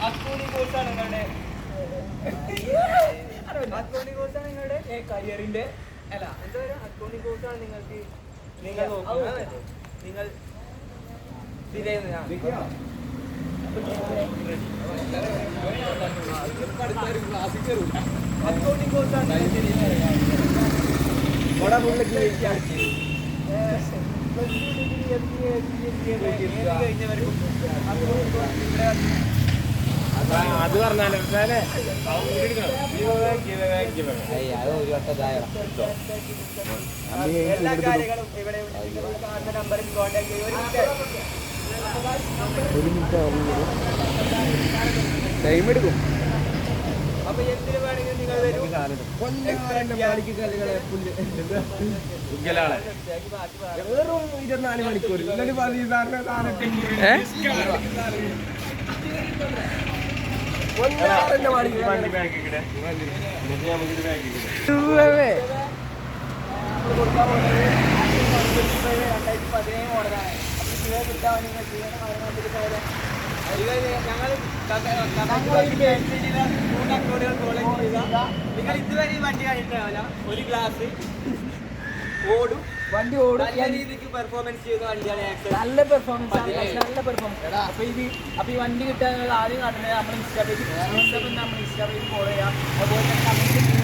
Accounting കോഴ്സാണ് നിങ്ങളുടെ accounting കോഴ്സാണ് നിങ്ങളുടെ കരിയറിന്റെ അല്ല എന്താ പറയുക അക്കൗണ്ടിംഗ് കോഴ്സാണ് നിങ്ങൾക്ക് നിങ്ങൾ നോക്കുന്നത് നിങ്ങൾ അക്കൗണ്ടിംഗ് കോഴ്സാണ് അത് പറഞ്ഞാലേ എല്ലാ കാര്യങ്ങളും ഇവിടെ നമ്പറിൽ കോൺടാക്ട് ടൈം എടുക്കും. അപ്പൊ എന്തിനു വേണമെങ്കിലും നിങ്ങൾ വരും. വെറും 24 മണിക്കൂർ നിങ്ങൾ ഇതുവരെ ഈ വണ്ടി കണ്ടിട്ടാവില്ല. ഒരു ഗ്ലാസ് ഓടും, വണ്ടി ഓടും, നല്ല രീതിക്ക് പെർഫോമൻസ് ചെയ്യുന്ന വണ്ടിയാണ്. നല്ല പെർഫോമൻസ്. അപ്പൊ ഈ വണ്ടി കിട്ടാൻ ആദ്യം കണ്ടത് നമ്മൾ ഇൻസ്റ്റാ പേജ് ഫോളോ ചെയ്യാം. അതുപോലെ തന്നെ